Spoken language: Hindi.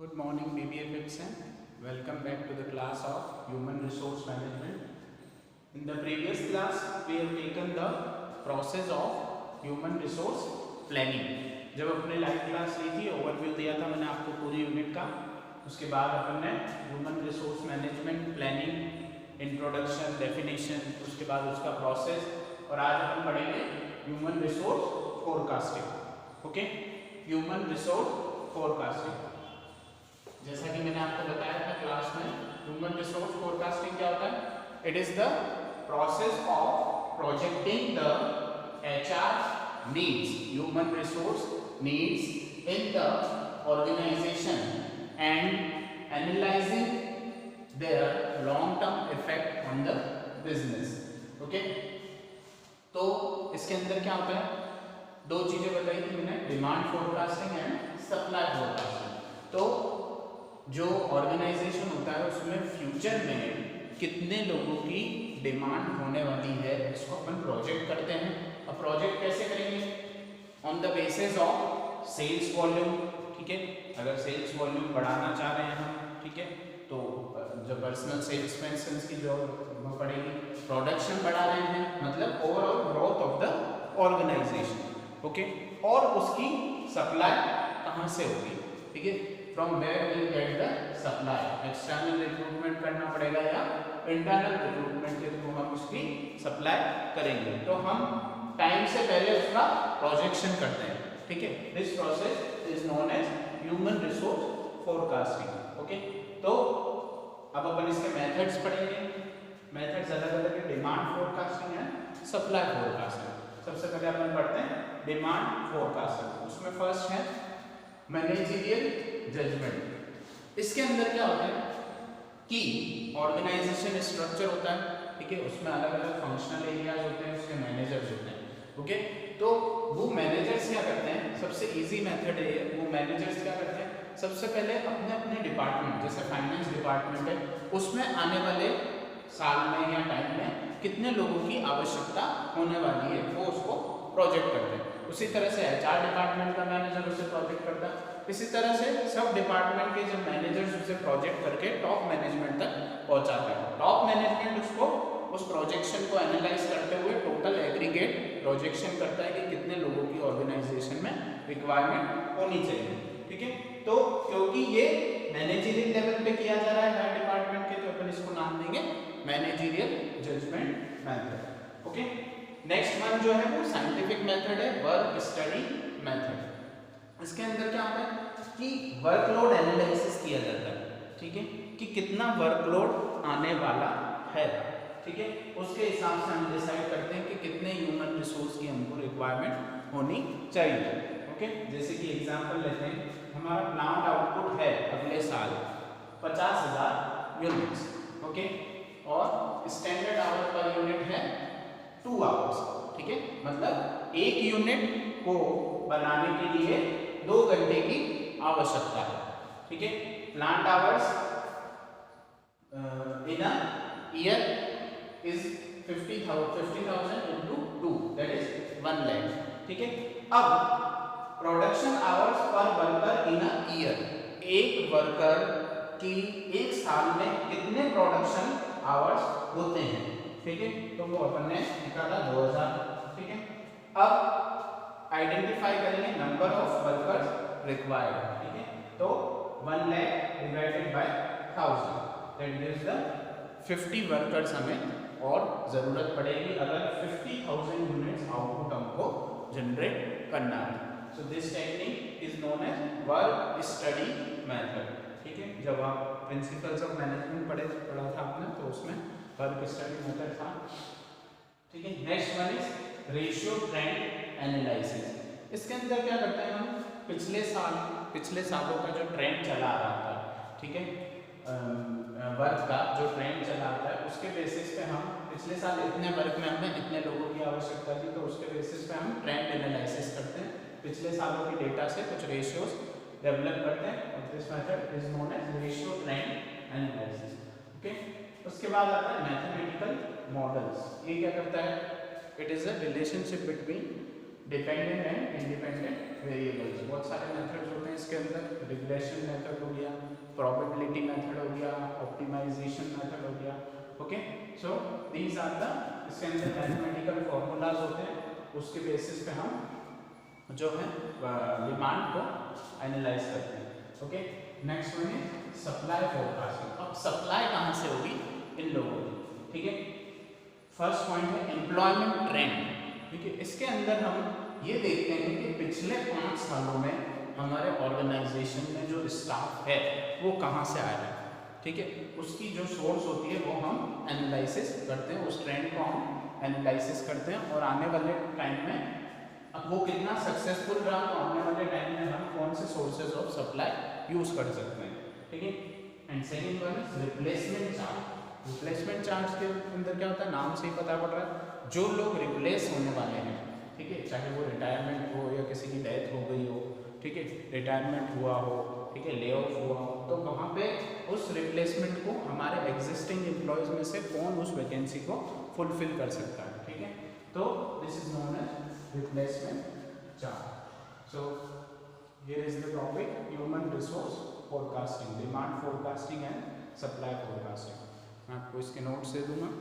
Good morning BBFXN. Welcome back to the class of Human Resource Management. In the previous class we have taken the process of Human Resource Planning. जब अपने लाइव क्लास ली थी ओवरव्यू दिया था मैंने आपको पूरी यूनिट का, उसके बाद अपन ने human resource management planning introduction definition उसके बाद उसका प्रोसेस और आज अपन पढ़ेंगे human resource forecasting. Okay, human resource forecasting. जैसा कि मैंने आपको बताया था क्लास में, ह्यूमन रिसोर्स फोरकास्टिंग क्या होता है? It is the process of projecting the HR needs, human resource needs in the organisation and analysing their long term effect on the business. Okay, तो इसके अंदर क्या होता है? दो चीजें बताई थी मैंने, demand forecasting and supply forecasting. तो जो ऑर्गेनाइजेशन होता है उसमें फ्यूचर में कितने लोगों की डिमांड होने वाली है इसको अपन प्रोजेक्ट करते हैं. अब प्रोजेक्ट कैसे करेंगे? On the basis of sales volume. ठीक है, अगर सेल्स वॉल्यूम बढ़ाना चाह रहे हैं हम, ठीक है, तो जो पर्सनल सेल्स एक्सपेंसेस की जो पड़ेगी, प्रोडक्शन बढ़ा रहे हैं मतलब overall growth of the organisation. Okay, और उसकी सप्लाई कहाँ से होगी? ठीक है, from where will get the supply. External recruitment करना पड़ेगा या इंटरनल रिक्रूटमेंट के थ्रू हम उसकी सप्लाई करेंगे. तो हम टाइम से पहले उसका प्रोजेक्शन करते हैं. ठीक है, this process is known as human resource forecasting. Okay, तो अब अपन इसके मेथड्स पढ़ेंगे. मेथड्स अलग अलग है, demand forecasting and supply forecasting. सबसे पहले अपन पढ़ते हैं डिमांड फोरकास्टिंग. उसमें फर्स्ट है मैनेजरियल जजमेंट. इसके अंदर क्या होता है कि ऑर्गेनाइजेशन स्ट्रक्चर होता है. ठीक है, उसमें अलग अलग फंक्शनल एरियाज होते हैं, उसके मैनेजर्स होते हैं. ओके, तो वो मैनेजर्स क्या करते हैं? सबसे इजी मेथड है ये. वो मैनेजर्स क्या करते हैं? सबसे पहले अपने अपने डिपार्टमेंट, जैसे फाइनेंस डिपार्टमेंट है, उसमें आने वाले साल में या टाइम में कितने लोगों की आवश्यकता होने वाली है वो उसको प्रोजेक्ट करते हैं. उसी तरह से HR डिपार्टमेंट का मैनेजर उसे प्रोजेक्ट करता है. इसी तरह से सब डिपार्टमेंट के जो मैनेजर्स उसे प्रोजेक्ट करके टॉप मैनेजमेंट तक पहुंचाते हैं. टॉप मैनेजमेंट उसको उस प्रोजेक्शन को एनालाइज करते हुए टोटल एग्रीगेट प्रोजेक्शन करता है कि कितने लोगों की ऑर्गेनाइजेशन में रिक्वायरमेंट होनी चाहिए. ठीक है, तो क्योंकि ये मैनेजरियल लेवल पे किया जा रहा है हर डिपार्टमेंट के, तो अपन इसको नाम देंगे managerial judgement method. Okay, next one जो है वो साइंटिफिक मेथड है, वर्क स्टडी मेथड. इसके अंदर क्या होता है कि वर्कलोड एनालिसिस किया जाता है. ठीक है, कि कितना वर्कलोड आने वाला है. ठीक है, उसके हिसाब से हम डिसाइड करते हैं कि कितने ह्यूमन रिसोर्स की हमको रिक्वायरमेंट होनी चाहिए. ओके, जैसे कि एग्जांपल लेते हैं, हमारा प्लांट आउटपुट है अगले साल 50,000 यूनिट्स. ओके, और स्टैंडर्ड आवर पर यूनिट है 2 आवर्स. ठीक है, मतलब एक यूनिट को बनाने के लिए 2 घंटे की आवश्यकता है. ठीक है, plant hours in a year is 50,000 into 2, that is 1 lakh. ठीक है, अब production hours per worker in a year, एक वर्कर की एक साल में कितने प्रोडक्शन आवर्स होते हैं. ठीक है, तो वो अपन ने निकाला 2000. ठीक है, अब आइडेंटिफाई करेंगे नंबर ऑफ वर्कर्स रिक्वायर्ड. ठीक है, तो 1 lakh divided by 1000, that gives the 50 workers हमें और जरूरत पड़ेगी अगर 50,000 यूनिट्स आउटपुट हमको जनरेट करना है. So this technique is known as work study method. ठीक है, जब आप प्रिंसिपल्स ऑफ मैनेजमेंट पढ़ा था आपने, तो उसमें वर्क स्टडी मेथड था. ठीक है, next one is ratio trend analysis. इसके अंदर क्या करते हैं हम? पिछले सालों का जो ट्रेंड चला आ रहा था, ठीक है, वर्क का जो ट्रेंड चला आता है उसके बेसिस पे हम पिछले साल इतने वर्क में हमें इतने लोगों की आवश्यकता थी, तो उसके बेसिस पे हम ट्रेंड एनालिसिस करते हैं. पिछले सालों के डेटा से कुछ रेशियोज डेवलप करते हैं. This method is known as ratio trend analysis. Okay, उसके बाद आता है मैथमेटिकल मॉडल्स. ये क्या करता है? It is a relationship between dependent and independent variables. बहुत सारे मेथड्स होते हैं इसके अंदर, रिग्रेशन मेथड हो गया, प्रोबेबिलिटी मेथड हो गया, ऑप्टिमाइजेशन मेथड हो गया। Okay, so these are the, इसके अंदर मैथमेटिकल फॉर्मूलाज होते हैं, उसके बेसिस पे हम जो है डिमांड को एनालाइज करते हैं। ओके, नेक्स्ट वन है सप्लाई फोरकास्टिंग। अब सप्लाई कहाँ से होगी इन लोगों की, ठीक है। फर्स्ट पॉइंट है एम्प्लॉयमेंट ट्रेंड, ठीक है। इसके अंदर हम ये देखते हैं कि पिछले 5 सालों में हमारे ऑर्गेनाइजेशन में जो स्टाफ है वो कहाँ से आ रहा है, ठीक है। उसकी जो सोर्स होती है वो हम एनालिसिस करते हैं, उस ट्रेंड को हम एनालिसिस करते हैं और आने वाले टाइम में अब वो कितना सक्सेसफुल रहा तो आने वाले टाइम में हम कौन से सोर्सेज ऑफ सप्लाई यूज कर सकते हैं, ठीक है। And second one is replacement charge. Replacement charge के अंदर क्या होता है, नाम से ही पता पड़ रहा है, जो लोग रिप्लेस होने वाले हैं, ठीक है, चाहे वो रिटायरमेंट हो या किसी की डेथ हो गई हो, ठीक है, रिटायरमेंट हुआ हो, ठीक है, ले ऑफ हुआ हो, तो वहाँ पे उस रिप्लेसमेंट को हमारे एग्जिस्टिंग एम्प्लॉयज में से कौन उस वैकेंसी को फुलफिल कर सकता है, ठीक है। तो this is known as replacement charge. So here is the topic human resource forecasting, demand forecasting and supply forecasting. मैं आपको इसके नोट्स दे दूंगा।